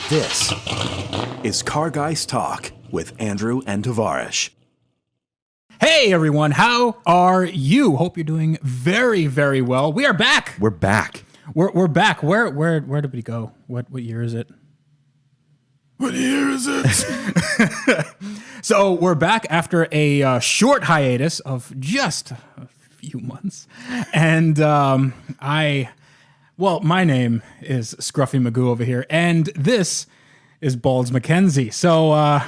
This is Car Guys Talk with Andrew and Tavarish. Hey everyone, how are you? Hope you're doing very, very well. We are back. We're back. We're back. Where did we go? What year is it? What year is it? So we're back after a short hiatus of just a few months, and my name is Scruffy Magoo over here, and this is Balds McKenzie. So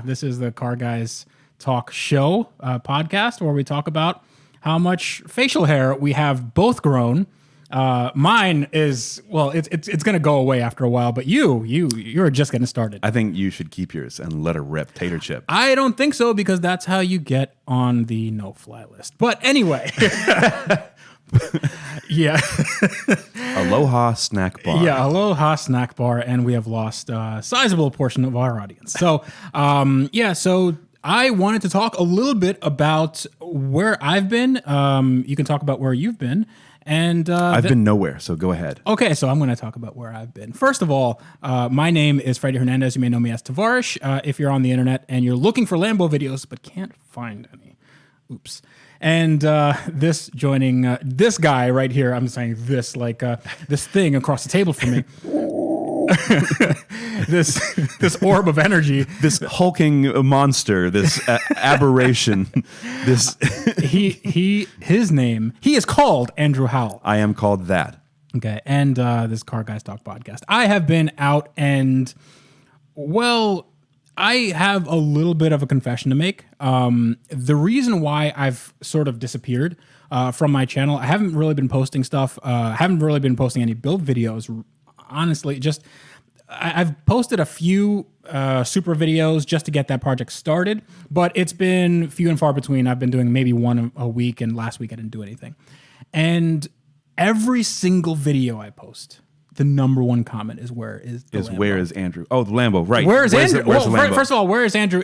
this is the Car Guys Talk show podcast where we talk about how much facial hair we have both grown. Mine is, it's going to go away after a while, but you're just getting started. I think you should keep yours and let it rip, tater chip. I don't think so, because that's how you get on the no-fly list. But anyway, yeah. Aloha Snack Bar. Yeah, Aloha Snack Bar, and we have lost a sizable portion of our audience. So, so I wanted to talk a little bit about where I've been. You can talk about where you've been. And I've been nowhere, so go ahead. Okay, so I'm going to talk about where I've been. First of all, my name is Freddie Hernandez. You may know me as Tavarish if you're on the internet and you're looking for Lambo videos but can't find any. Oops. And this guy right here, I'm saying this like this thing across the table from me. this orb of energy, this hulking monster, this aberration, this his name, he is called Andrew Howell. I am called that. Okay, and this Car Guys Talk podcast. I have been out, and I have a little bit of a confession to make. The reason why I've sort of disappeared from my channel, I haven't really been posting stuff. Haven't really been posting any build videos. Honestly, I've posted a few super videos just to get that project started, but it's been few and far between. I've been doing maybe one a week, and last week I didn't do anything. And every single video I post, the number one comment is where is Andrew? Oh, the Lambo, right. Where's Andrew? Where's the Lambo? First of all, where is Andrew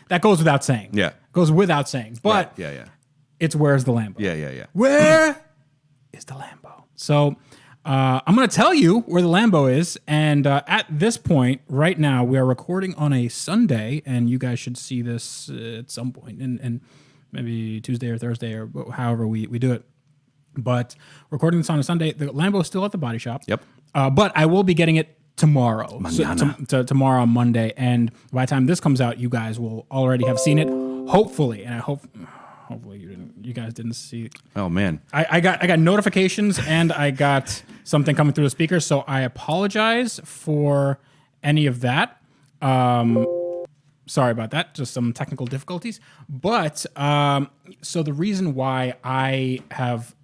that goes without saying. Yeah. Goes without saying. But right. Yeah. It's where's the Lambo? Yeah. Where is the Lambo? So I'm going to tell you where the Lambo is. And at this point, right now, we are recording on a Sunday, and you guys should see this at some point, and maybe Tuesday or Thursday or however we do it. But recording this on a Sunday, the Lambo is still at the body shop. Yep. But I will be getting it tomorrow. So, tomorrow on Monday. And by the time this comes out, you guys will already have seen it, hopefully. And I hopefully you guys didn't see it. Oh man. I got notifications, and I got something coming through the speaker, so I apologize for any of that. Sorry about that, just some technical difficulties. But so the reason why I have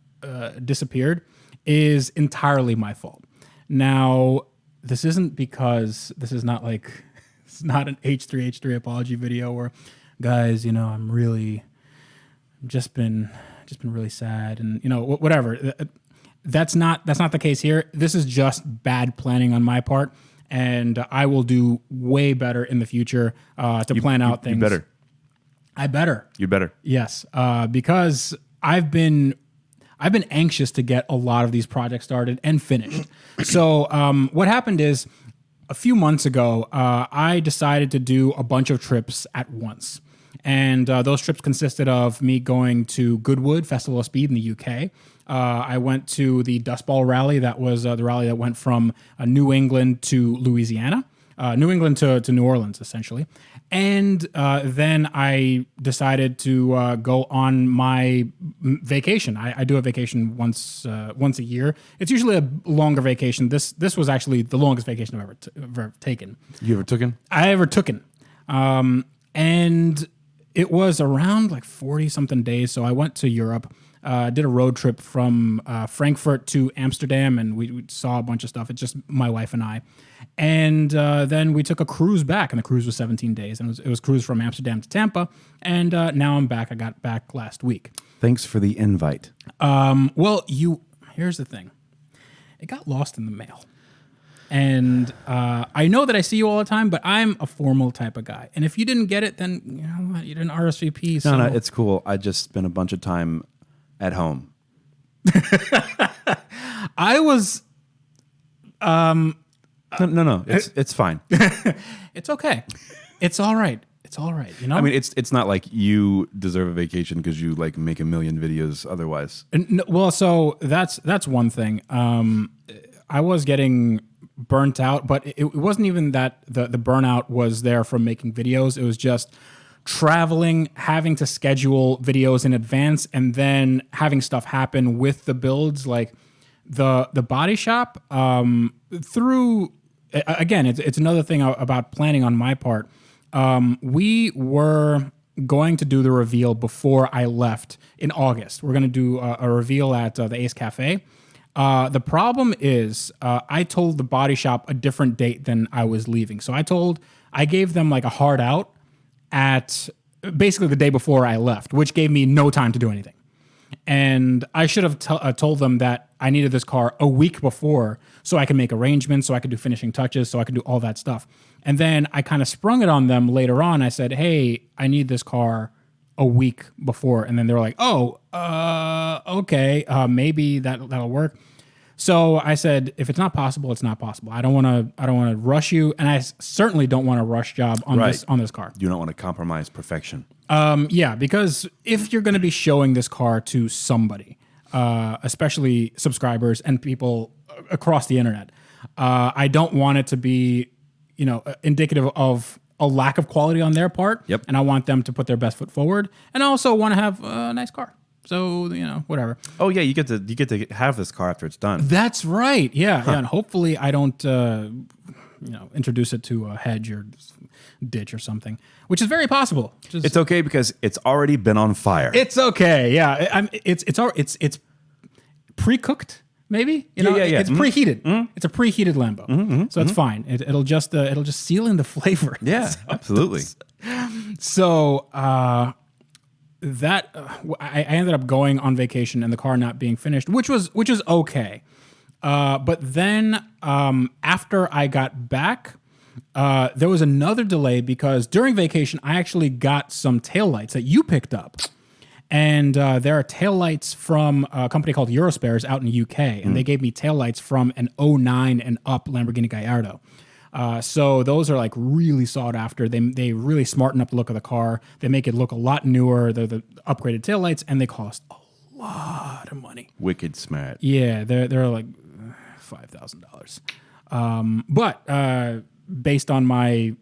disappeared is entirely my fault. Now, this isn't because it's not an H3H3 apology video where, guys, I'm really just been really sad, and whatever. That's not the case here. This is just bad planning on my part, and I will do way better in the future to plan out things. You better. I better. You better. Yes, because I've been anxious to get a lot of these projects started and finished. So what happened is, a few months ago, I decided to do a bunch of trips at once. And those trips consisted of me going to Goodwood Festival of Speed in the UK. I went to the Dust Bowl rally. That was the rally that went from New England to Louisiana, New England to New Orleans, essentially. And then I decided to go on my vacation. I do a vacation once a year. It's usually a longer vacation. This was actually the longest vacation I've ever taken. You ever taken? I ever taken. And it was around like 40-something days. So I went to Europe, did a road trip from Frankfurt to Amsterdam, and we saw a bunch of stuff. It's just my wife and I. And then we took a cruise back, and the cruise was 17 days. And it was cruise from Amsterdam to Tampa. And now I'm back. I got back last week. Thanks for the invite. Here's the thing. It got lost in the mail. And I know that I see you all the time, but I'm a formal type of guy. And if you didn't get it, then you know what? You didn't RSVP. So. No, it's cool. I just spent a bunch of time at home. I was No. It's fine. It's okay. It's all right. It's all right. You know. I mean, it's not like you deserve a vacation because you like make a million videos otherwise. Well, so that's one thing. I was getting burnt out, but it wasn't even that the burnout was there from making videos. It was just traveling, having to schedule videos in advance, and then having stuff happen with the builds, like the body shop. Through again, it's another thing about planning on my part. We were going to do the reveal before I left in August. We're going to do a reveal at the Ace Cafe. The problem is I told the body shop a different date than I was leaving. So I gave them like a hard out at basically the day before I left, which gave me no time to do anything. And I should have told them that I needed this car a week before so I could make arrangements, so I could do finishing touches, so I could do all that stuff. And then I kind of sprung it on them later on. I said, hey, I need this car a week before. And then they were like, oh, okay, maybe that'll work. So I said, if it's not possible, it's not possible. I don't want to rush you, and I certainly don't want a rush job on this car. You don't want to compromise perfection. Yeah, because if you're going to be showing this car to somebody, especially subscribers and people across the internet, I don't want it to be, indicative of a lack of quality on their part. Yep. And I want them to put their best foot forward, and I also want to have a nice car. So, whatever. Oh yeah, you get to have this car after it's done. That's right. Yeah, yeah. And hopefully I don't introduce it to a hedge or ditch or something, which is very possible. It's okay because it's already been on fire. It's okay. Yeah. It's pre-cooked. Maybe Yeah. It's preheated. It's a preheated Lambo, so it's fine. It'll just seal in the flavor. Yeah, absolutely. So that I ended up going on vacation and the car not being finished, which was okay. But then after I got back, there was another delay because during vacation I actually got some taillights that you picked up. And there are taillights from a company called Eurospares out in the UK, and they gave me taillights from an '09 and up Lamborghini Gallardo. So those are like really sought after. They really smarten up the look of the car. They make it look a lot newer. They're the upgraded taillights, and they cost a lot of money. Wicked smart. Yeah, they're like $5,000. But based on my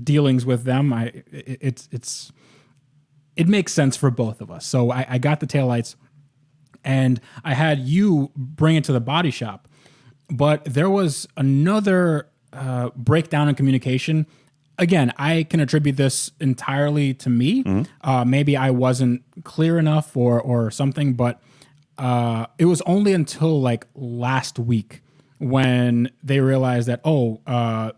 dealings with them, it makes sense for both of us. So I got the taillights, and I had you bring it to the body shop. But there was another breakdown in communication. Again, I can attribute this entirely to me. Maybe I wasn't clear enough or something, but it was only until like last week when they realized that,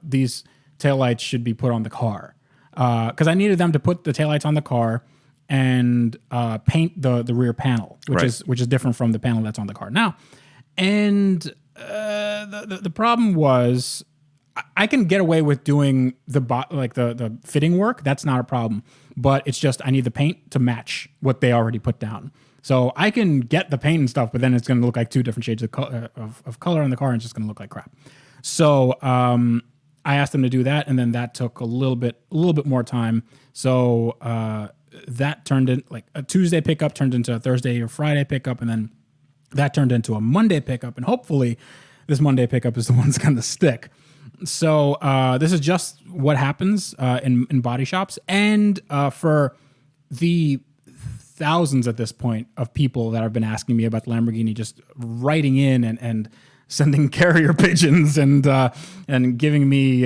these taillights should be put on the car. Because I needed them to put the taillights on the car and paint the rear panel, which is different from the panel that's on the car now. And the problem was I can get away with doing the fitting work. That's not a problem. But it's just I need the paint to match what they already put down. So I can get the paint and stuff, but then it's going to look like two different shades of color on the car, and it's just going to look like crap. So I asked them to do that, and then that took a little bit more time. So that turned in like a Tuesday pickup turned into a Thursday or Friday pickup, and then that turned into a Monday pickup, and hopefully this Monday pickup is the one that's going to stick. So this is just what happens in body shops, and for the thousands at this point of people that have been asking me about the Lamborghini, just writing in and sending carrier pigeons and giving me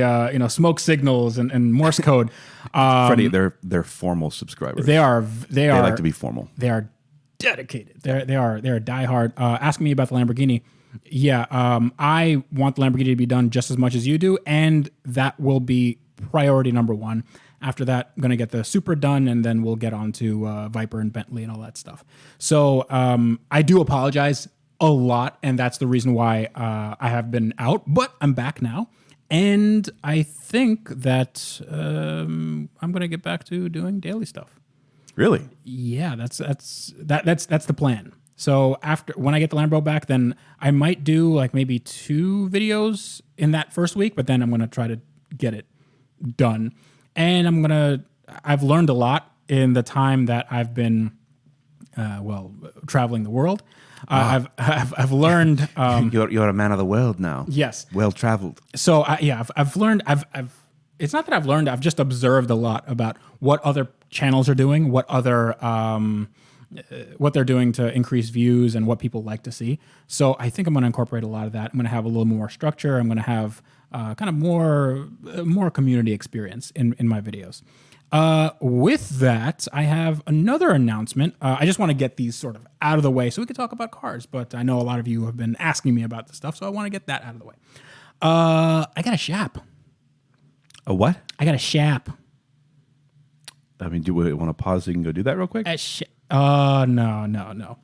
smoke signals and Morse code. Freddie, they're formal subscribers. They like to be formal. They are dedicated. They are diehard. Asking me about the Lamborghini. Yeah, I want the Lamborghini to be done just as much as you do, and that will be priority number one. After that, I'm going to get the Supra done, and then we'll get on to Viper and Bentley and all that stuff. So I do apologize a lot, and that's the reason why I have been out, but I'm back now. And I think that I'm going to get back to doing daily stuff. Really? Yeah, that's the plan. So when I get the Lambo back, then I might do like maybe 2 videos in that first week, but then I'm going to try to get it done. And I've learned a lot in the time that I've been, traveling the world. I've learned. You're a man of the world now. Yes. Well traveled. So I've learned. It's not that I've learned. I've just observed a lot about what other channels are doing, what they're doing to increase views and what people like to see. So I think I'm going to incorporate a lot of that. I'm going to have a little more structure. I'm going to have kind of more community experience in my videos. With that, I have another announcement. I just want to get these sort of out of the way so we can talk about cars. But I know a lot of you have been asking me about this stuff, so I want to get that out of the way. I got a shap. A what? I got a shap. I mean, do we want to pause so you can go do that real quick? No.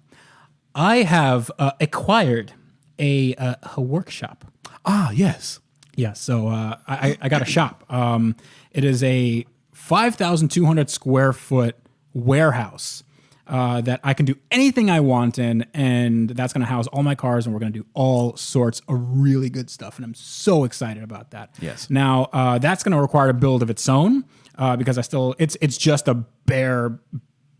I have acquired a workshop. Ah, yes. Yeah, so I got a shop. It is a 5,200 square foot warehouse that I can do anything I want in, and that's going to house all my cars, and we're going to do all sorts of really good stuff, and I'm so excited about that. Yes. Now, that's going to require a build of its own because it's just a bare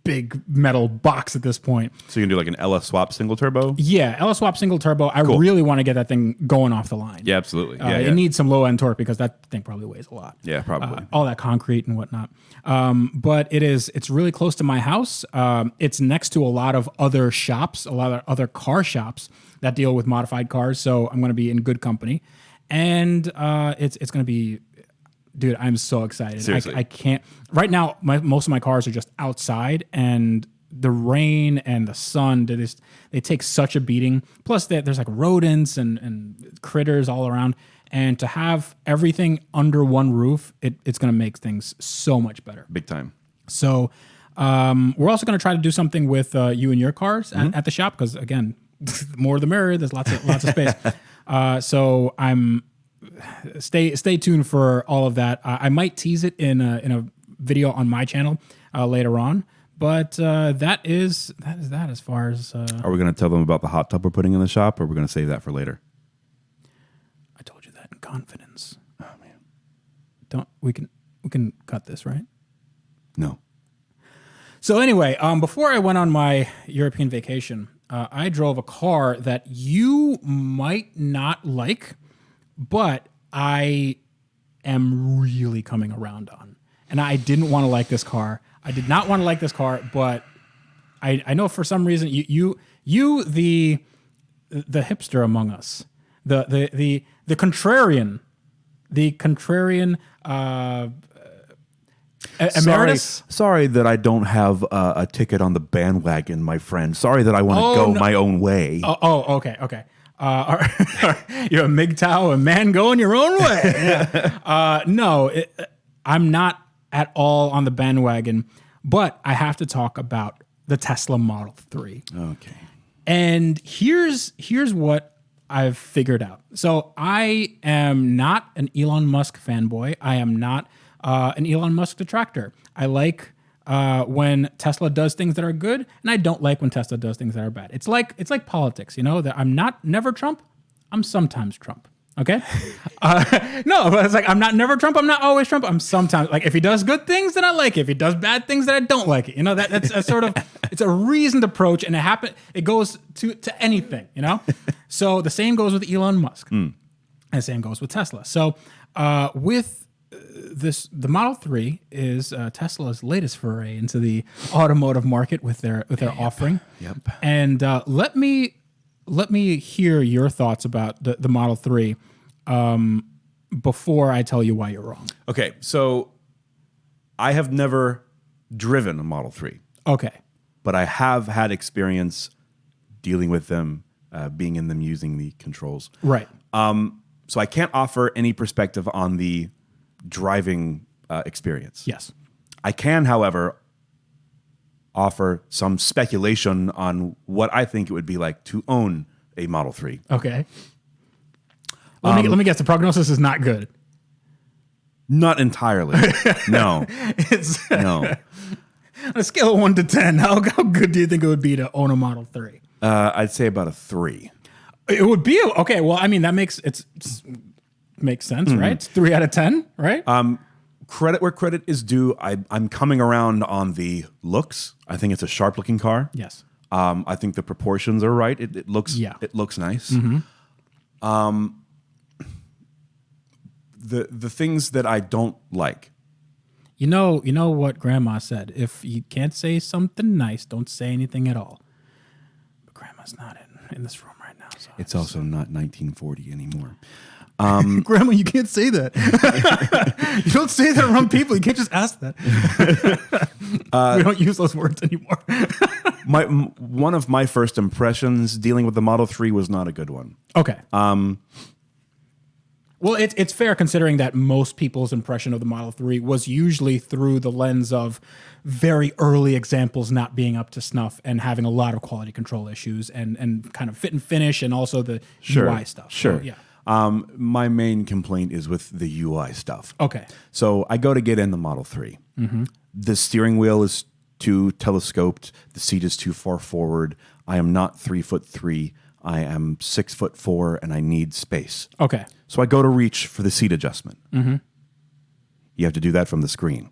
big metal box at this point. So you can do like an LS swap single turbo? Yeah, LS swap single turbo. I really want to get that thing going off the line. Yeah, absolutely. It needs some low end torque because that thing probably weighs a lot. Yeah, probably. All that concrete and whatnot. But it's really close to my house. It's next to a lot of other shops, a lot of other car shops that deal with modified cars. So I'm going to be in good company. And it's going to be... Dude, I'm so excited. Seriously. I can't. Right now, most of my cars are just outside, and the rain and the sun, they take such a beating. Plus, there's like rodents and critters all around. And to have everything under one roof, it's going to make things so much better. Big time. So we're also going to try to do something with you and your cars at the shop because, again, more the merrier. There's lots of space. So I'm... Stay tuned for all of that. I might tease it in a video on my channel later on, but that is that as far as. Are we going to tell them about the hot tub we're putting in the shop, or are we going to save that for later? I told you that in confidence. Oh man, we can cut this, right? No. So anyway, before I went on my European vacation, I drove a car that you might not like. But I am really coming around on. And I didn't want to like this car. I did not want to like this car, but I know for some reason you the hipster among us, the contrarian, emeritus. Sorry that I don't have a ticket on the bandwagon, my friend. Sorry that I want to go my own way. Okay. You're a MGTOW, a man going your own way. No, I'm not at all on the bandwagon, but I have to talk about the Tesla Model 3. Okay. And here's what I've figured out. So I am not an Elon Musk fanboy. I am not an Elon Musk detractor. I like when Tesla does things that are good, and I don't like when Tesla does things that are bad. It's like politics, you know, that I'm not never Trump, I'm sometimes Trump. Okay? No, but it's like I'm not never Trump, I'm not always Trump, I'm sometimes. Like if he does good things, then I like it. If he does bad things, then I don't like it. You know, that's a sort of, it's a reasoned approach, and it goes to anything, you know? So the same goes with Elon Musk. And the same goes with Tesla. So with the Model 3 is Tesla's latest foray into the automotive market with their offering. Yep. And let me hear your thoughts about the Model 3 before I tell you why you're wrong. Okay, so I have never driven a Model 3. Okay. But I have had experience dealing with them, being in them, using the controls. Right. So I can't offer any perspective on the driving experience. Yes. I can, however, offer some speculation on what I think it would be like to own a Model 3. Okay. Let me guess. The prognosis is not good. Not entirely. No. No. On a scale of 1 to 10, how good do you think it would be to own a Model 3? I'd say about a 3. It would be okay. Well, I mean, that makes makes sense, right? It's 3 out of 10, right? Credit where credit is due. I'm coming around on the looks. I think it's a sharp looking car. Yes. I think the proportions are right. It looks nice. The things that I don't like. You know what Grandma said. If you can't say something nice, don't say anything at all. But Grandma's not in this room right now. So It's also not 1940 anymore. Grandma, you can't say that. You don't say that around people. You can't just ask that. We don't use those words anymore. One of my first impressions dealing with the Model 3 was not a good one. Okay. Well, it's fair considering that most people's impression of the Model 3 was usually through the lens of very early examples not being up to snuff and having a lot of quality control issues and kind of fit and finish and also the UI stuff. Sure. So, yeah. My main complaint is with the UI stuff. Okay. So I go to get in the Model 3. The steering wheel is too telescoped. The seat is too far forward. I am not 3'3". I am 6'4", and I need space. Okay. So I go to reach for the seat adjustment. You have to do that from the screen.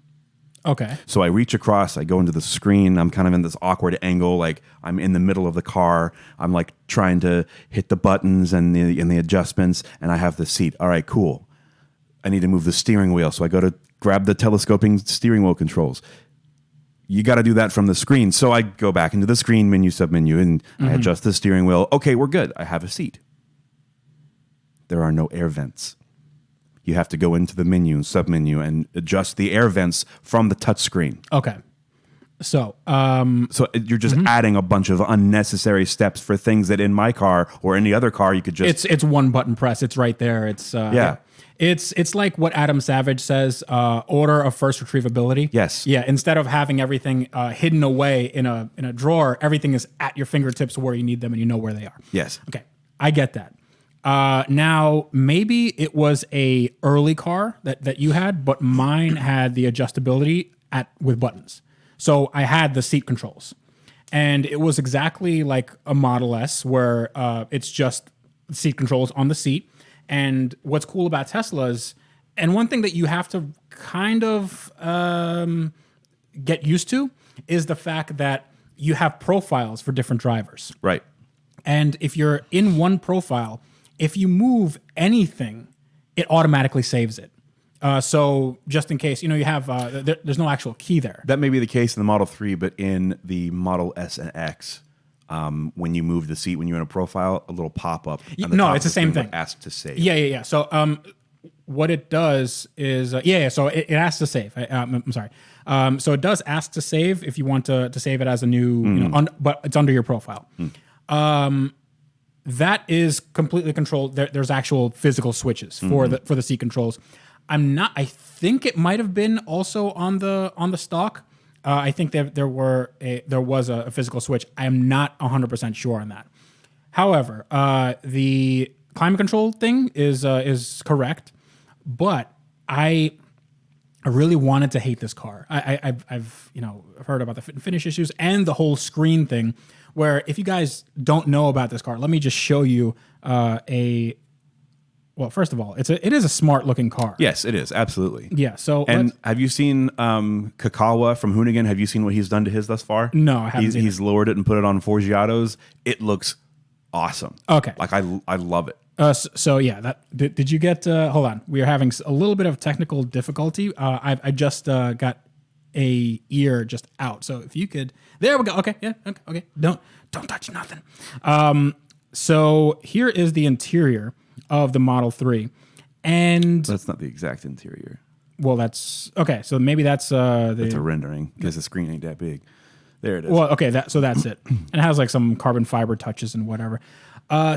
Okay. So I reach across, I go into the screen. I'm kind of in this awkward angle, like I'm in the middle of the car. I'm like trying to hit the buttons and the adjustments, and I have the seat. All right, cool. I need to move the steering wheel. So I go to grab the telescoping steering wheel controls. You got to do that from the screen. So I go back into the screen menu, submenu, and I adjust the steering wheel. Okay, we're good. I have a seat. There are no air vents. You have to go into the menu, submenu, and adjust the air vents from the touchscreen. Okay. So, So you're just adding a bunch of unnecessary steps for things that in my car or any other car you could just... it's one button press. It's right there. It's Yeah. It's like what Adam Savage says, order of first retrievability. Yes. Yeah. Instead of having everything hidden away in a drawer, everything is at your fingertips where you need them and you know where they are. Yes. Okay. I get that. Now maybe it was a early car that you had, but mine had the adjustability with buttons. So I had the seat controls, and it was exactly like a Model S where it's just seat controls on the seat. And what's cool about Teslas, and one thing that you have to kind of get used to, is the fact that you have profiles for different drivers. Right. And if you're in one profile, if you move anything, it automatically saves it. So just in case, you have, there's no actual key there. That may be the case in the Model 3, but in the Model S and X, when you move the seat, when you're in a profile, a little pop-up. No, it's the same thing. Ask to save. Yeah. So what it does is, so it asks to save. I'm sorry. So it does ask to save if you want to save it as a new, but it's under your profile. That is completely controlled. There's actual physical switches for the seat controls. I think it might have been also on the stock. I think there was a physical switch. I am not 100% sure on that. However, the climate control thing is correct, but I really wanted to hate this car. I've heard about the fit and finish issues and the whole screen thing. Where if you guys don't know about this car, let me just show you well, first of all, it is a smart looking car. Yes, it is. Absolutely. Yeah. So have you seen Kakawa from Hoonigan? Have you seen what he's done to his thus far? No, I haven't. He's lowered it and put it on Forgiatos. It looks awesome. Okay. Like I love it. So yeah, did you get? Hold on, we are having a little bit of technical difficulty. I just got a ear just out. So if you could, there we go. Okay, yeah, okay. Don't touch nothing. So here is the interior of the Model 3, and That's not the exact interior. well, that's okay. So maybe that's It's a rendering because the screen ain't that big. There it is. Well, okay, that's it. And it has like some carbon fiber touches and whatever.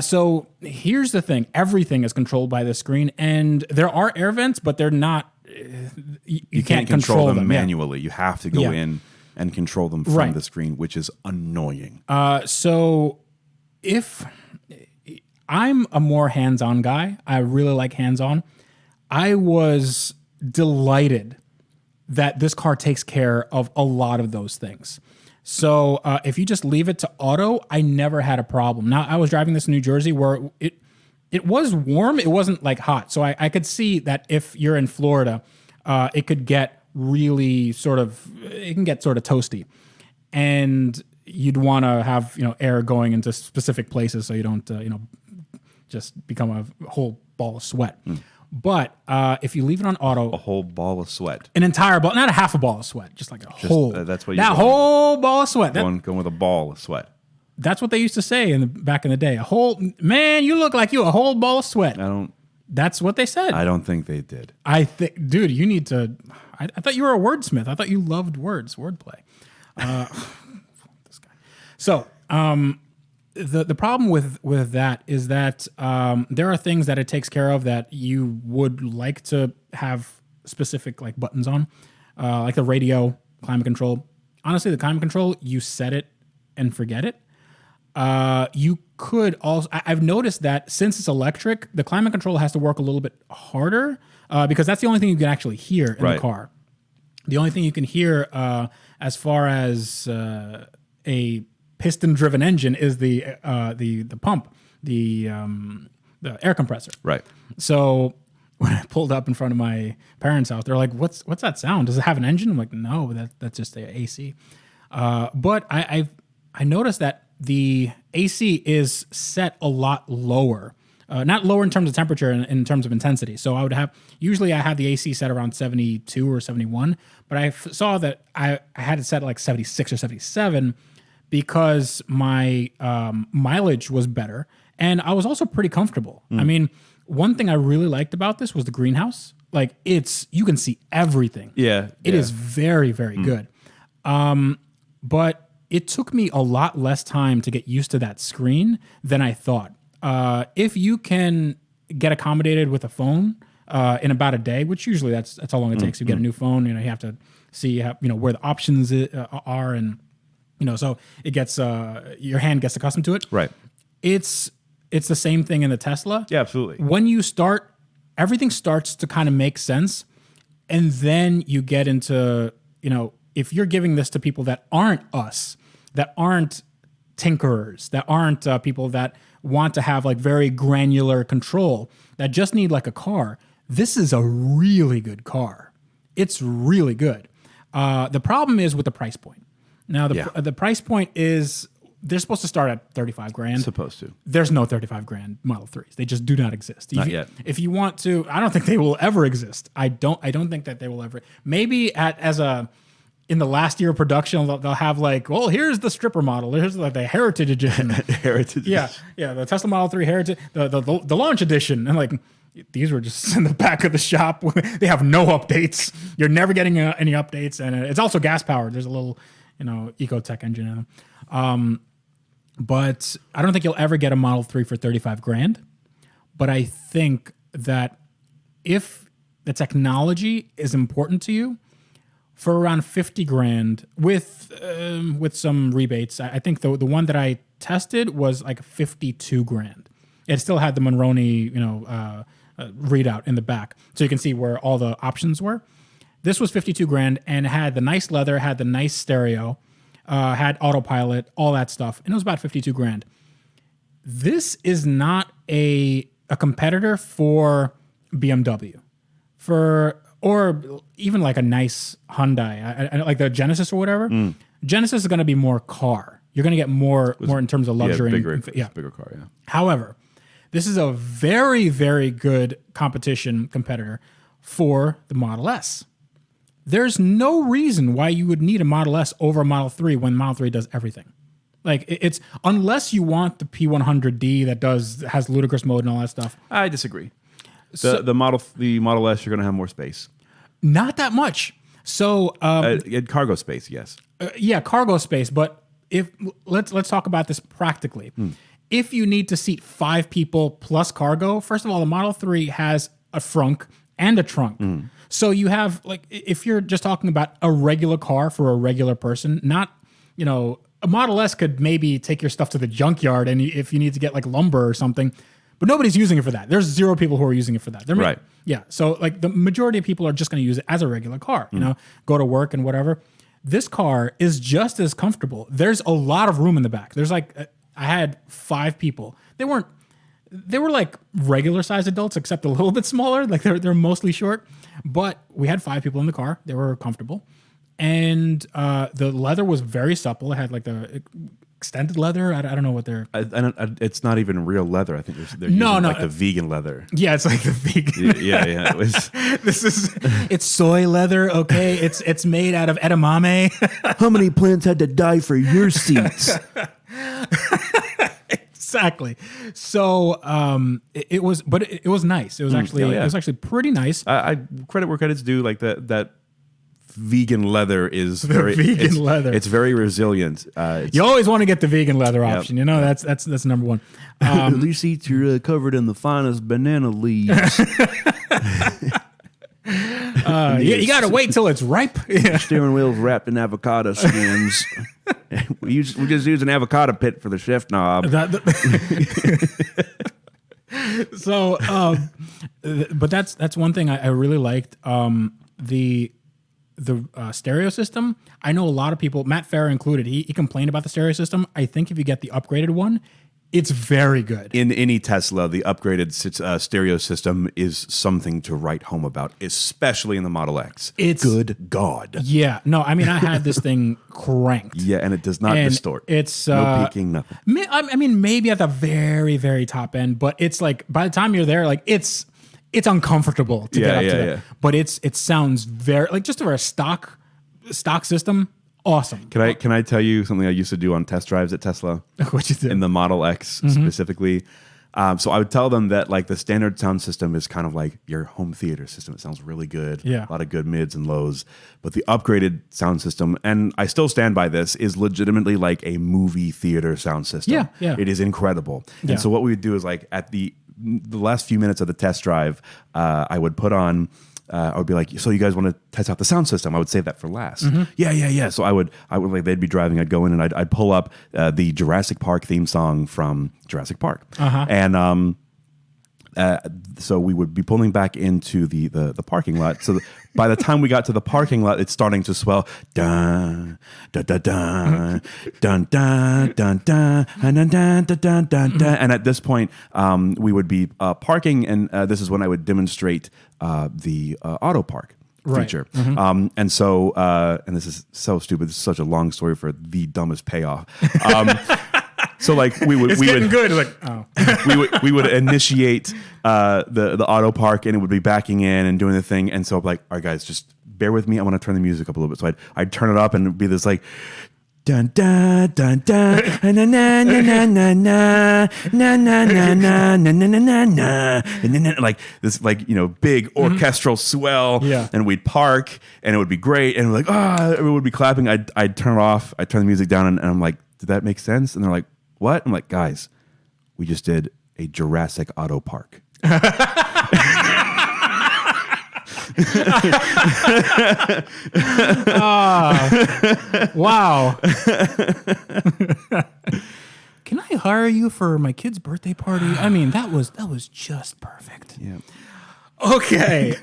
So here's the thing: everything is controlled by this screen, and there are air vents, but they're not. You can't control them manually. You have to go Yeah. in and control them from Right. the screen, which is annoying. So if I'm a more hands-on guy, I really like hands-on. I was delighted that this car takes care of a lot of those things. So if you just leave it to auto, I never had a problem. Now I was driving this in New Jersey where it was warm. It wasn't like hot. So I could see that if you're in Florida, it could get really it can get sort of toasty. And you'd want to have, air going into specific places so you don't, just become a whole ball of sweat. But if you leave it on auto, A whole ball of sweat. an entire ball, not a half a ball of sweat, just like whole. That's what that whole ball of sweat. Going with a ball of sweat. That's what they used to say back in the day. Man, you look like you a whole ball of sweat. That's what they said. I don't think they did. I think, dude, you need to. I thought you were a wordsmith. I thought you loved wordplay. This guy. So, the problem with that is that there are things that it takes care of that you would like to have specific like buttons on, like the radio, climate control. Honestly, the climate control, you set it and forget it. You could also, I've noticed that since it's electric, the climate control has to work a little bit harder because that's the only thing you can actually hear in the car. The only thing you can hear as far as a piston-driven engine is the pump, the air compressor. Right. So when I pulled up in front of my parents' house, they're like, "What's that sound? Does it have an engine?" I'm like, "No, that's just the AC." But I noticed that the AC is set a lot lower. Not lower in terms of temperature, in terms of intensity. So I have the AC set around 72 or 71, but I saw that I had it set at like 76 or 77 because my mileage was better. And I was also pretty comfortable. I mean, one thing I really liked about this was the greenhouse. Like you can see everything. Yeah. It is very, very good. But it took me a lot less time to get used to that screen than I thought. If you can get accommodated with a phone in about a day, which usually that's how long it takes. You get a new phone, you have to see where the options are, and so it gets your hand gets accustomed to it. Right. It's the same thing in the Tesla. Yeah, absolutely. When you start, everything starts to kind of make sense, and then you get into if you're giving this to people that aren't us, that aren't tinkerers, that aren't people that want to have like very granular control, that just need like a car, this is a really good car. It's really good. The problem is with the price point. Now, the price point is they're supposed to start at 35 grand. Supposed to. There's no 35 grand Model 3s. They just do not exist. Not yet. If you want to, I don't think they will ever exist. I don't think that they will ever. Maybe in the last year of production, they'll have like, well, here's the stripper model. Here's like the Heritage Edition. Heritage. Yeah. The Tesla Model 3 Heritage, the launch edition. And like, these were just in the back of the shop. They have no updates. You're never getting any updates. And it's also gas powered. There's a little, Ecotech engine in them. But I don't think you'll ever get a Model 3 for 35 grand. But I think that if the technology is important to you, for around 50 grand with some rebates, I think the one that I tested was like 52 grand. It still had the Monroney, readout in the back, so you can see where all the options were. This was 52 grand and it had the nice leather, had the nice stereo, had autopilot, all that stuff, and it was about 52 grand. This is not a competitor for BMW, or even like a nice Hyundai, I like the Genesis or whatever. Genesis is going to be more car. You're going to get more in terms of luxury. Bigger car, yeah. However, this is a very, very good competitor for the Model S. There's no reason why you would need a Model S over a Model 3 when Model 3 does everything. Like it's unless you want the P100D that has ludicrous mode and all that stuff. I disagree. The Model S, you're going to have more space. Not that much. So cargo space, yes. Cargo space. But let's talk about this practically. If you need to seat 5 people plus cargo, first of all, the Model 3 has a frunk and a trunk. So you have like if you're just talking about a regular car for a regular person, not a Model S could maybe take your stuff to the junkyard, and if you need to get like lumber or something. But nobody's using it for that. There's 0 people who are using it for that. Right. Yeah. So like the majority of people are just going to use it as a regular car, go to work and whatever. This car is just as comfortable. There's a lot of room in the back. There's like, I had 5 people. They were like regular sized adults, except a little bit smaller. Like they're mostly short, but we had 5 people in the car. They were comfortable. And the leather was very supple. It had like the extended leather. I don't know what they're. It's not even real leather. I think they're No, using no. like the vegan leather. Yeah, it's like the vegan. Yeah. It was, It's soy leather. Okay, it's made out of edamame. how many plants had to die for your seats? Exactly. So it was nice. It was actually yeah. it was actually pretty nice. I credit where credit's due. Like that vegan leather is leather. It's very resilient. You always want to get the vegan leather option. You know, that's number one. These seats are covered in the finest banana leaves. You got to wait till it's ripe. Yeah. Steering wheel's wrapped in avocado skins. we just use an avocado pit for the shift knob. So, but that's one thing I really liked. The stereo system. I know a lot of people, Matt Farah included, he complained about the stereo system. I think if you get the upgraded one, it's very good. In any Tesla, the upgraded stereo system is something to write home about, especially in the Model X. It's good God. Yeah. No, I mean, I had this thing cranked. Yeah, and it does not And distort. it's, no peaking, nothing. I mean, maybe at the very, very top end, but it's like by the time you're there, like it's uncomfortable to get up to that. Yeah. But it sounds very like just a stock system. Awesome. Can I tell you something I used to do on test drives at Tesla? What you do? In the Model X specifically. So I would tell them that like the standard sound system is kind of like your home theater system. It sounds really good. Yeah. A lot of good mids and lows. But the upgraded sound system, and I still stand by this, is legitimately like a movie theater sound system. Yeah. It is incredible. Yeah. And so what we would do is like at the last few minutes of the test drive, I would put on I would be like, so you guys want to test out the sound system? I would save that for last. Yeah. So I would like, they'd be driving, I'd go in and I'd pull up the Jurassic Park theme song from Jurassic Park. And so we would be pulling back into the parking lot. So by the time we got to the parking lot, it's starting to swell. Dun, dun, dun, dun, dun, dun, dun, dun, dun, dun, dun, dun, dun. And at this point, we would be parking, and this is when I would demonstrate the auto park feature. And so, and this is so stupid. This is such a long story for the dumbest payoff. So like we would good. Like, oh. we would initiate the auto park, and it would be backing in and doing the thing. And so I'm like, all right, guys, just bear with me. I want to turn the music up a little bit. So I'd turn it up, and it'd be this like dun dun dun dun na na na na na na na na na na na na na na, like this, like, you know, big orchestral swell. Yeah. And we'd park, and it would be great, and we're like, everyone would be clapping. I'd turn it off. I'd turn the music down, and I'm like, did that make sense? And they're like, what? I'm like, guys, we just did a Jurassic Auto Park. Wow. Can I hire you for my kid's birthday party? I mean, that was just perfect. Yeah. Okay.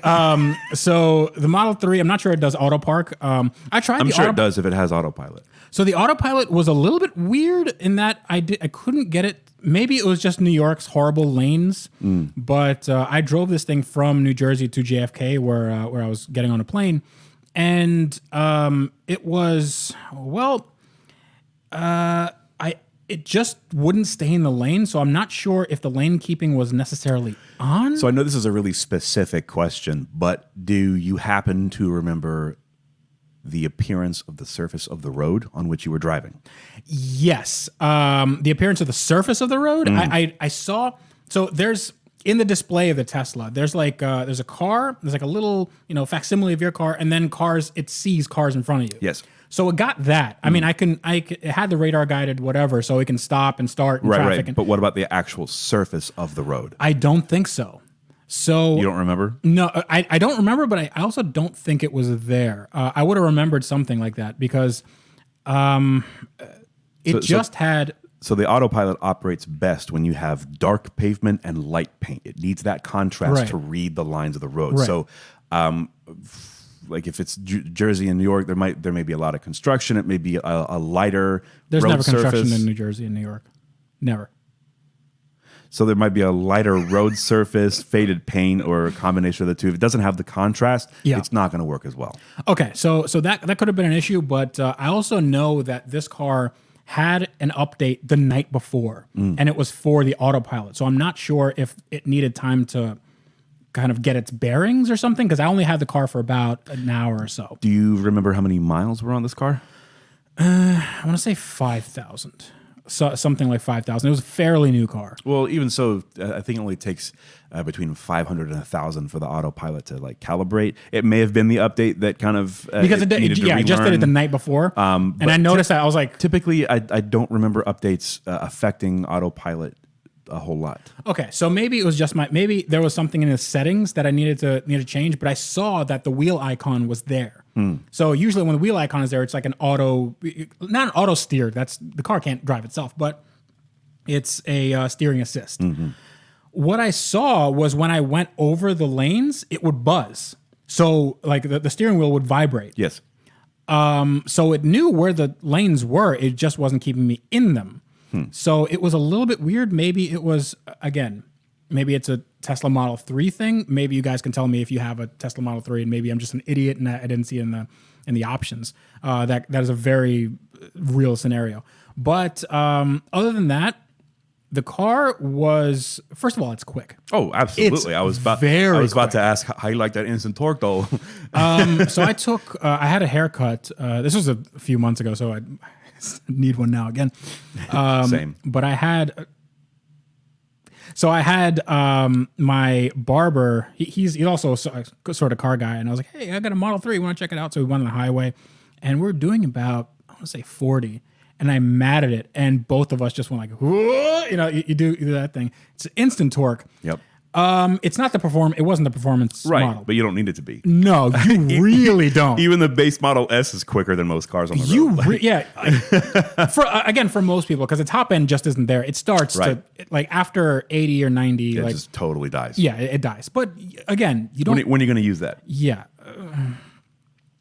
So the Model 3, I'm not sure it does auto park. I tried. I'm sure it does if it has autopilot. So the autopilot was a little bit weird in that I couldn't get it. Maybe it was just New York's horrible lanes, but I drove this thing from New Jersey to JFK where I was getting on a plane, and it was it just wouldn't stay in the lane. So I'm not sure if the lane keeping was necessarily on. So I know this is a really specific question, but do you happen to remember the appearance of the surface of the road on which you were driving? Yes. The appearance of the surface of the road. I saw, so there's, in the display of the Tesla, there's like, there's a car, there's like a little, facsimile of your car, and then it sees cars in front of you. Yes. So it got that. I mean, it had the radar guided whatever, so it can stop and start in traffic. Right. But what about the actual surface of the road? I don't think so. So you don't remember? No, I don't remember, but I also don't think it was there. I would have remembered something like that because it had. So the autopilot operates best when you have dark pavement and light paint. It needs that contrast to read the lines of the road. Right. So like if it's Jersey and New York, there may be a lot of construction. It may be a lighter There's road never construction surface. in New Jersey and New York. Never. So there might be a lighter road surface, faded paint, or a combination of the two. If it doesn't have the contrast, it's not going to work as well. Okay, so that could have been an issue, but I also know that this car had an update the night before, and it was for the autopilot. So I'm not sure if it needed time to kind of get its bearings or something, because I only had the car for about an hour or so. Do you remember how many miles were on this car? I want to say 5,000. So something like 5,000. It was a fairly new car. Well, even so, I think it only takes between 500 and 1,000 for the autopilot to like calibrate. It may have been the update that kind of Because it needed to I just did it the night before, and I noticed that I was like, typically, I don't remember updates affecting autopilot a whole lot. okay, so maybe it was just maybe there was something in the settings that I needed to change, but I saw that the wheel icon was there. So usually when the wheel icon is there, it's like not an auto steer. That's the car can't drive itself, but it's a steering assist. What I saw was when I went over the lanes, it would buzz. So like the steering wheel would vibrate. Yes. So it knew where the lanes were. It just wasn't keeping me in them. So it was a little bit weird. Maybe it was, again, maybe it's a Tesla Model 3 thing. Maybe you guys can tell me if you have a Tesla Model 3 and maybe I'm just an idiot and I didn't see it in the options. That is a very real scenario. But other than that, the car was, first of all, it's quick. Oh, absolutely. I was about to ask how you like that instant torque though. So I took, I had a haircut. This was a few months ago, so I need one now again. Same. But I had my barber. He's also a sort of car guy, and I was like, "Hey, I got a Model 3. Want to check it out?" So we went on the highway, and we're doing about, I want to say 40, and I matted it, and both of us just went like, whoa! You do that thing. It's instant torque. Yep. It's not it wasn't the performance model. But you don't need it to be. No, you really don't. Even the base Model S is quicker than most cars on the road. For most people, because the top end just isn't there. It starts to like after 80 or 90, it just totally dies. Yeah, it dies. But again, you don't. When are you going to use that? Yeah,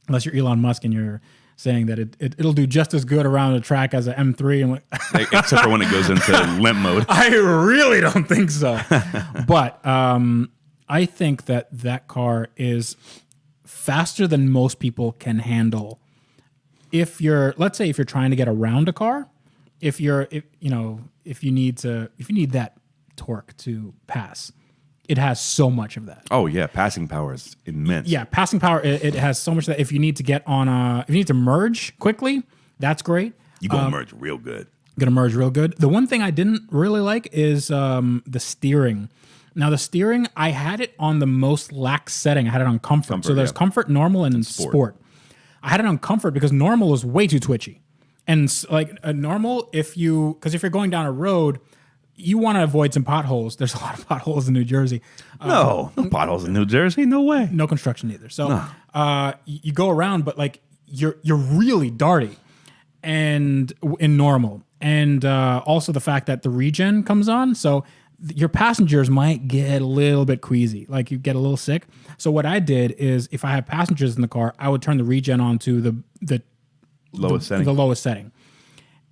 unless you're Elon Musk and you're saying that it'll do just as good around the track as an M3, and except for when it goes into limp mode. I really don't think so. But I think that car is faster than most people can handle. Let's say if you're trying to get around a car, if you need that torque to pass, it has so much of that. Oh yeah, passing power is immense. Yeah, passing power. It has so much of that. If you need to if you need to merge quickly, that's great. You gonna merge real good. Gonna merge real good. The one thing I didn't really like is the steering. Now the steering, I had it on the most lax setting. I had it on comfort. So there's comfort, normal, and sport. I had it on comfort because normal is way too twitchy. And like a normal, because if you're going down a road, you want to avoid some potholes. There's a lot of potholes in New Jersey. No potholes in New Jersey. No way. No construction either. So you go around, but like you're really darty, and in normal, and also the fact that the regen comes on, so your passengers might get a little bit queasy, like you get a little sick. So what I did is, if I have passengers in the car, I would turn the regen on to the lowest setting,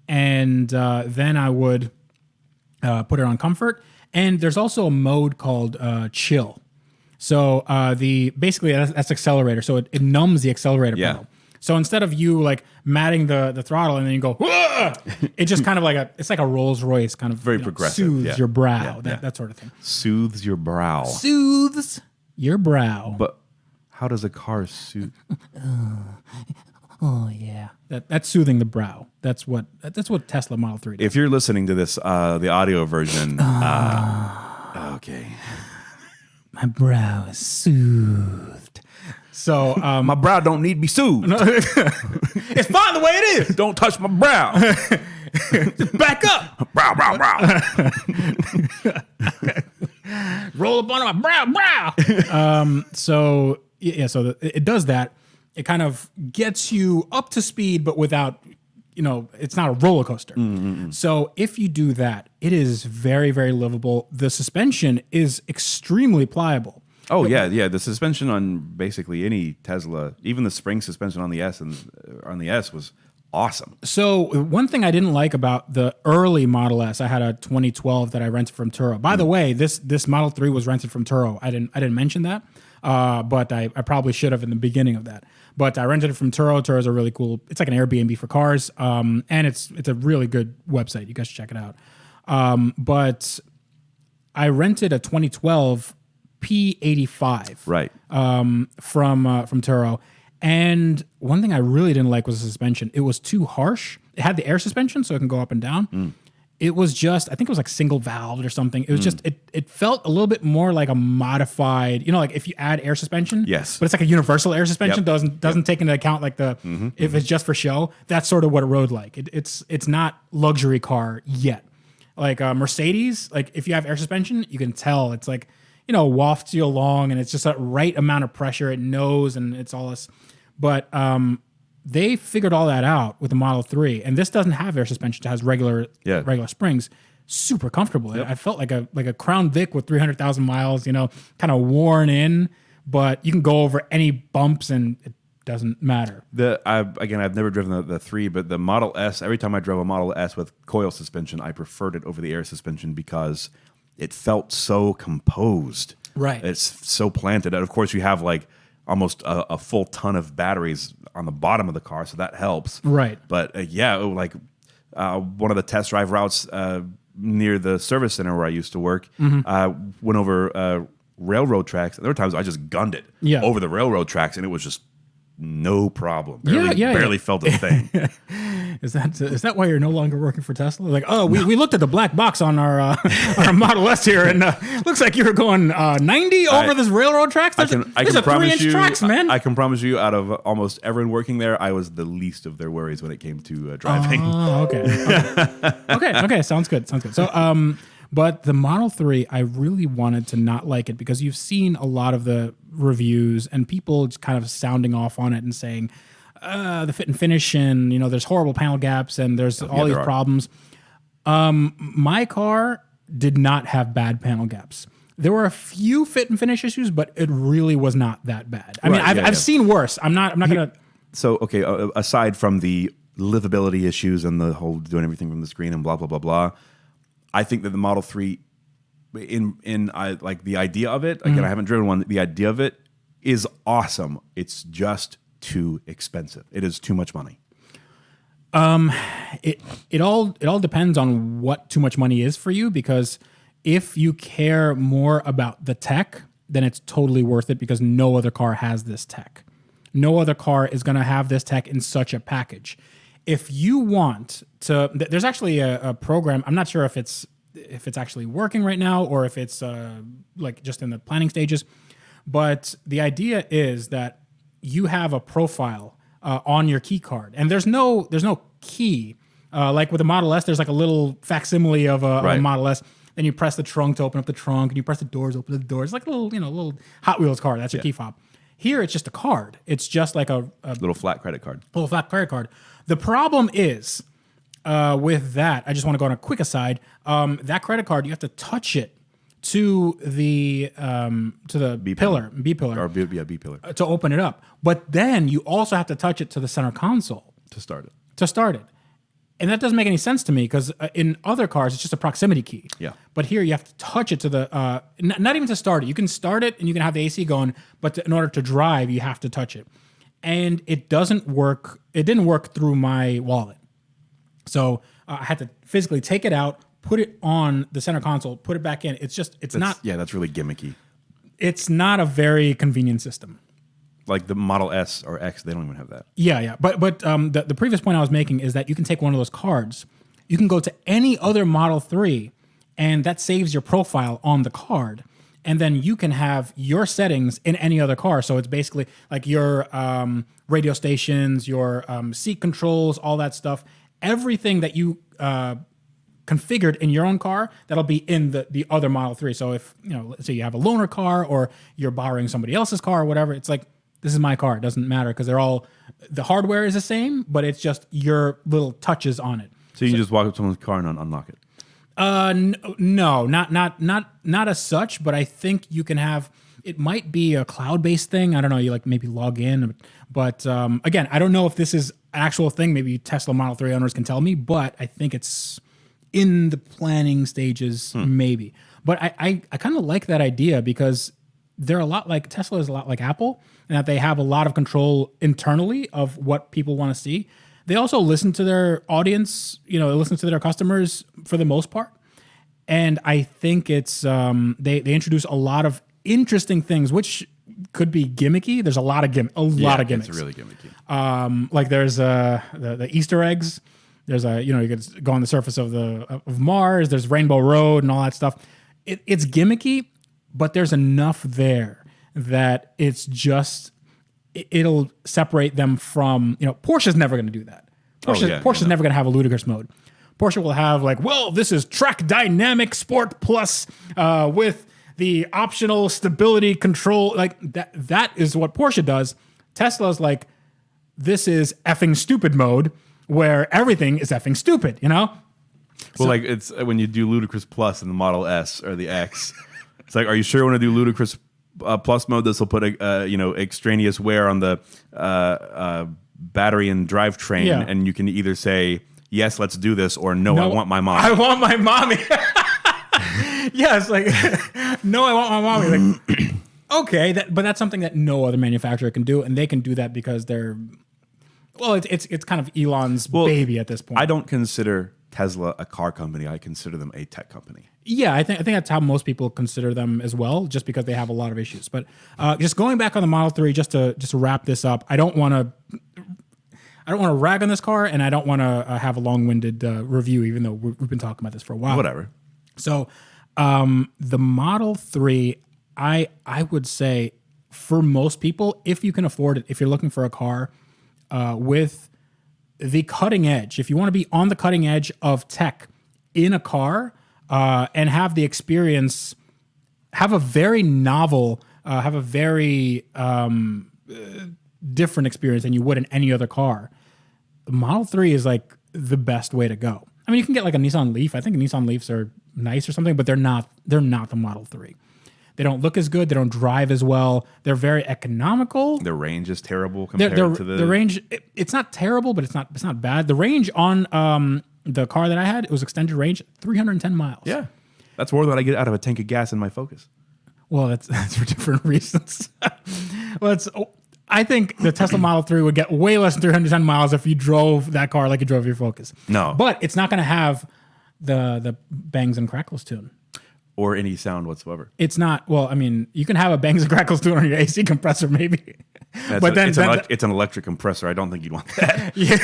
and then I would put it on comfort. And there's also a mode called chill. So that's accelerator. So it numbs the accelerator pedal. So instead of you like matting the throttle and then you go, whoa! It just kind of like it's like a Rolls Royce kind of very progressive. Soothes your brow, that sort of thing. Soothes your brow. Soothes your brow. But how does a car soothe? Oh yeah, that's soothing the brow. That's what Tesla Model 3 does. If you're listening to this, the audio version, okay, my brow is soothed. So my brow don't need to be soothed. It's fine the way it is. Don't touch my brow. Just back up. Brow, brow, brow. Roll up on my brow. So it does that. It kind of gets you up to speed, but without, it's not a roller coaster. So if you do that, it is very, very livable. The suspension is extremely pliable. Oh yeah. The suspension on basically any Tesla, even the spring suspension on the S was awesome. So one thing I didn't like about the early Model S, I had a 2012 that I rented from Turo. By the way, this Model 3 was rented from Turo. I didn't mention that, but I probably should have in the beginning of that. But I rented it from Turo. Turo's a really cool. It's like an Airbnb for cars, and it's a really good website. You guys should check it out. But I rented a 2012 P85, Right. from Turo. And one thing I really didn't like was the suspension. It was too harsh. It had the air suspension, so it can go up and down. It was just, I think it was like single valved or something. It was just, it felt a little bit more like a modified, like if you add air suspension. Yes. But it's like a universal air suspension. Yep. Doesn't take into account like the, if it's just for show. That's sort of what it rode like. It's not luxury car yet. Like Mercedes, like if you have air suspension, you can tell it's like, wafts you along, and it's just that right amount of pressure. It knows, and it's all this. But they figured all that out with the Model 3, and this doesn't have air suspension. It has regular springs. Super comfortable. Yep. I felt like a Crown Vic with 300,000 miles. Kind of worn in, but you can go over any bumps and it doesn't matter. I've never driven the 3, but the Model S. Every time I drove a Model S with coil suspension, I preferred it over the air suspension because it felt so composed. Right. It's so planted. And of course, you have like almost a full ton of batteries on the bottom of the car, so that helps. Right. But one of the test drive routes near the service center where I used to work, went over railroad tracks. There were times I just gunned it over the railroad tracks, and it was just no problem. Barely felt a thing. Is that why you're no longer working for Tesla? Like, we looked at the black box on our Model S here, and looks like you were going 90 over this railroad tracks. There's a 3-inch tracks, man. I can promise you, out of almost everyone working there, I was the least of their worries when it came to driving. Oh, okay. Sounds good. So, but the Model 3, I really wanted to not like it because you've seen a lot of the reviews and people just kind of sounding off on it and saying the fit and finish, and there's horrible panel gaps and there's all these problems. My car did not have bad panel gaps. There were a few fit and finish issues, but it really was not that bad. I mean, I've seen worse. I'm not gonna. So aside from the livability issues and the whole doing everything from the screen and blah blah blah blah, I think that the Model 3, I like the idea of it. Again, I haven't driven one. The idea of it is awesome. It's just too expensive. It is too much money. It all depends on what too much money is for you, because if you care more about the tech, then it's totally worth it because no other car has this tech. No other car is going to have this tech in such a package. If you want to, there's actually a program. I'm not sure if it's actually working right now or if it's like just in the planning stages. But the idea is that you have a profile on your key card, and there's no key. Like with the Model S, there's like a little facsimile of a Model S. Then you press the trunk to open up the trunk, and you press the doors, open the doors. It's like a little Hot Wheels car. That's your key fob. Here, it's just a card. It's just like a little flat credit card. Little flat credit card. The problem is with that. I just want to go on a quick aside. That credit card, you have to touch it to the B pillar B pillar to open it up. But then you also have to touch it to the center console to start it. And that doesn't make any sense to me because in other cars, it's just a proximity key. Yeah. But here you have to touch it to the, not even to start it. You can start it and you can have the AC going, but in order to drive, you have to touch it. And it doesn't work. It didn't work through my wallet. So I had to physically take it out, put it on the center console, put it back in. That's not. Yeah, that's really gimmicky. It's not a very convenient system. Like the Model S or X, they don't even have that. Yeah. But the previous point I was making is that you can take one of those cards. You can go to any other Model 3, and that saves your profile on the card. And then you can have your settings in any other car. So it's basically like your radio stations, your seat controls, all that stuff. Everything that you configured in your own car, that'll be in the other Model 3. So if, let's say you have a loaner car or you're borrowing somebody else's car or whatever, it's like, this is my car. It doesn't matter because the hardware is the same, but it's just your little touches on it. So you can just walk up to someone's car and unlock it? No, not as such, but I think you can have, It might be a cloud-based thing. I don't know. You like maybe log in, but again, I don't know if this is an actual thing. Maybe Tesla Model 3 owners can tell me, but I think it's in the planning stages, maybe. But I kind of like that idea because they're a lot like Tesla is a lot like Apple, and that they have a lot of control internally of what people want to see. They also listen to their audience, they listen to their customers for the most part. And I think it's they introduce a lot of interesting things, which could be gimmicky. There's a lot of lot of gimmicks. It's really gimmicky. Like there's the Easter eggs. There's you could go on the surface of Mars. There's Rainbow Road and all that stuff. It's gimmicky, but there's enough there that it's just it'll separate them from Porsche's never going to do that. Porsche's never going to have a ludicrous mode. Porsche will have this is track dynamic sport plus with the optional stability control. Like that is what Porsche does. Tesla's like, this is effing stupid mode where everything is effing stupid, Well, it's when you do ludicrous plus in the Model S or the X, it's like, are you sure you want to do ludicrous plus mode? This will put extraneous wear on the battery and drivetrain, and you can either say, yes, let's do this, or no, I want my mom. I want my mommy. Yes, no, I want my mommy. Like, okay, but that's something that no other manufacturer can do, and they can do that because they're, it's kind of Elon's baby at this point. I don't consider Tesla a car company. I consider them a tech company. Yeah, I think that's how most people consider them as well, just because they have a lot of issues. But just going back on the Model 3, just to wrap this up, I don't want to rag on this car, and I don't want to have a long-winded review, even though we've been talking about this for a while. Whatever. So the Model 3, I would say for most people, if you can afford it, if you're looking for a car with the cutting edge, if you want to be on the cutting edge of tech in a car and have the experience, have a very novel, have a very different experience than you would in any other car, the Model 3 is like the best way to go. I mean, you can get like a Nissan Leaf. I think Nissan Leafs are nice or something, but they're not the Model 3. They don't look as good. They don't drive as well. They're very economical. The range is terrible compared to the range. It's not terrible, but it's not bad. The range on the car that I had, it was extended range, 310 miles. Yeah, that's more than what I get out of a tank of gas in my Focus. Well, that's for different reasons. I think the Tesla Model 3 would get way less than 310 miles if you drove that car like you drove your Focus. No. But it's not going to have the bangs and crackles tune. Or any sound whatsoever. It's not, well, I mean, you can have a bangs and crackles tune on your AC compressor, maybe. But it's an electric compressor. I don't think you'd want that. Yeah.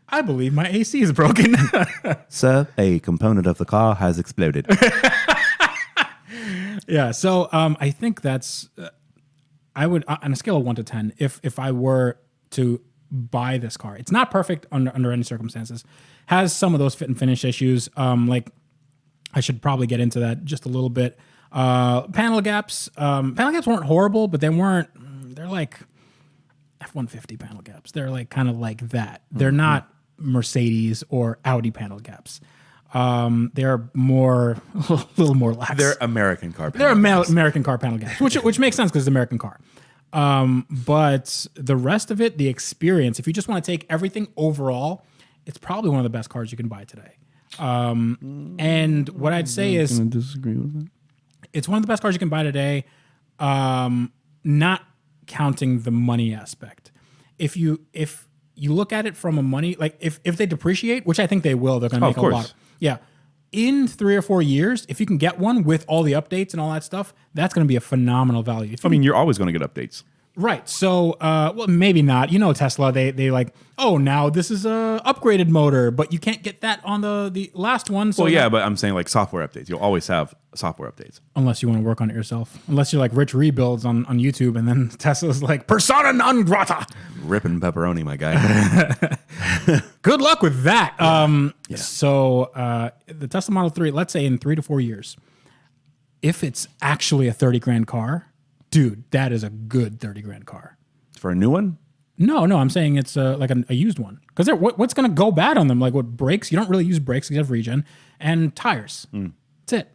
I believe my AC is broken. Sir, a component of the car has exploded. Yeah, so I think that's, I would, on a scale of 1 to 10, if I were to buy this car, it's not perfect under any circumstances, has some of those fit and finish issues. I should probably get into that just a little bit. Panel gaps weren't horrible, but they're like F-150 panel gaps. They're like kind of like that. They're not Mercedes or Audi panel gaps. They're a little more lax. They're American car panel gaps. American car panel gaps, which makes sense because it's an American car. But the rest of it, the experience, if you just want to take everything overall, it's probably one of the best cars you can buy today. And what I'd say is, I'm gonna disagree with that. It's one of the best cars you can buy today, not counting the money aspect. If you look at it from a money, like if they depreciate, which I think they will, they're going to make a lot. Yeah. In 3 or 4 years, if you can get one with all the updates and all that stuff, that's going to be a phenomenal value. You're always going to get updates. Right. So, well, maybe not. Tesla, they like, oh, now this is a upgraded motor, but you can't get that on the last one. So well, yeah, but I'm saying like software updates. You'll always have software updates. Unless you want to work on it yourself. Unless you're like Rich Rebuilds on YouTube, and then Tesla's like, persona non grata. Ripping pepperoni, my guy. Good luck with that. Yeah. So the Tesla Model 3, let's say in 3 to 4 years, if it's actually a $30,000 car, dude, that is a good $30,000 car. For a new one? No, I'm saying it's like a used one. Because what's going to go bad on them? Like what brakes? You don't really use brakes because you have regen. And tires. That's it.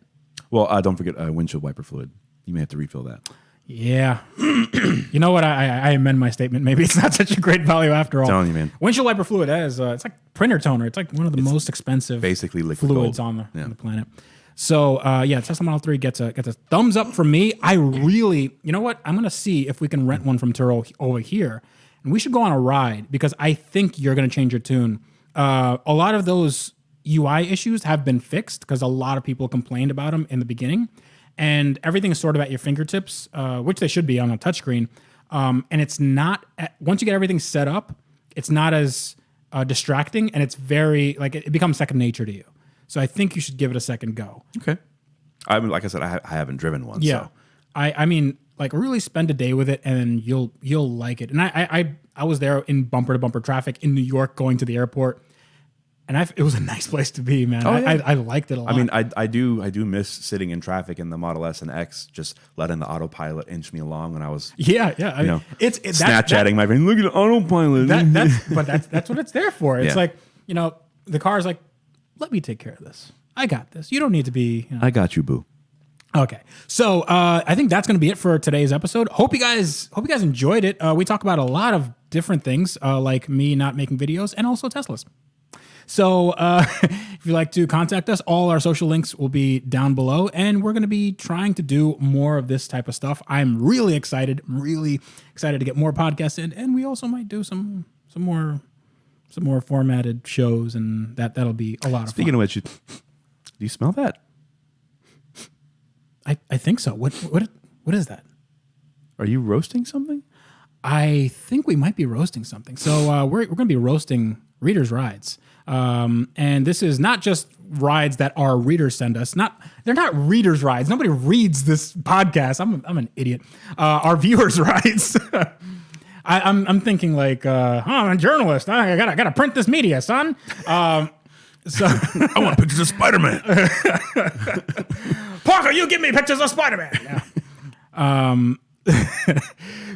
Well, don't forget windshield wiper fluid. You may have to refill that. Yeah. You know what? I amend my statement. Maybe it's not such a great value after all. I'm telling you, man. Windshield wiper fluid is it's like printer toner. It's like one of the most expensive basically liquid fluids gold. on the planet. So Tesla Model 3 gets a thumbs up from me. I really, you know what? I'm gonna see if we can rent one from Turo over here, and we should go on a ride because I think you're gonna change your tune. A lot of those UI issues have been fixed because a lot of people complained about them in the beginning. And everything is sort of at your fingertips, which they should be on a touchscreen. And it's not, once you get everything set up, it's not as distracting, and it's very, like, it becomes second nature to you. So I think you should give it a second go. Okay. I mean, like I said, I haven't driven one. Yeah. So. I mean, like, really spend a day with it, and you'll like it. And I was there in bumper to bumper traffic in New York going to the airport. And it was a nice place to be, man. I liked it a lot. I mean, I do miss sitting in traffic in the Model S and X, just letting the autopilot inch me along when I was I mean, it's Snapchatting my friend. Look at the autopilot. That's what it's there for. It's like, the car's like, let me take care of this. I got this. You don't need to be. I got you, boo. Okay, so I think that's going to be it for today's episode. Hope you guys enjoyed it. We talk about a lot of different things, like me not making videos and also Teslas. So if you'd like to contact us, all our social links will be down below, and we're going to be trying to do more of this type of stuff. I'm really excited. I'm really excited to get more podcasts in, and we also might do some more formatted shows, and that'll be a lot of fun. Speaking of which, do you smell that? I think so. What is that? Are you roasting something? I think we might be roasting something. So we're going to be roasting readers' rides. And this is not just rides that our readers send us. They're not readers' rides. Nobody reads this podcast. I'm an idiot. Our viewers' rides. I'm thinking like, I'm a journalist. I gotta print this media, son. So I want pictures of Spider-Man. Parker, you give me pictures of Spider-Man. Yeah.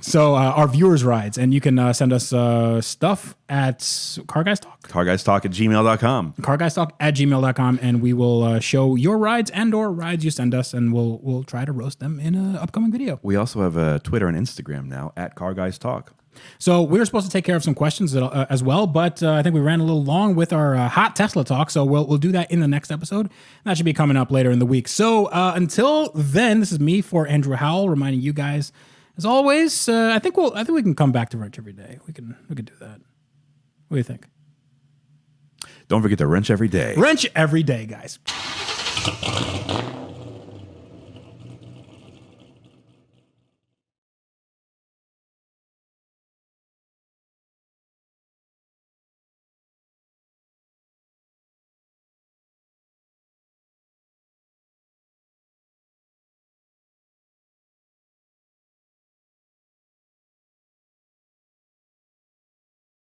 So our viewers' rides, and you can send us stuff at Car Guys Talk. CarGuysTalk@gmail.com. CarGuysTalk@gmail.com, and we will show your rides and/or rides you send us, and we'll try to roast them in an upcoming video. We also have a Twitter and Instagram now at Car Guys Talk. So we were supposed to take care of some questions as well, but I think we ran a little long with our hot Tesla talk, so we'll do that in the next episode. That should be coming up later in the week. So until then, this is me for Andrew Howell, reminding you guys, as always, I think we can come back to wrench every day. We can do that. What do you think? Don't forget to wrench every day. Wrench every day, guys.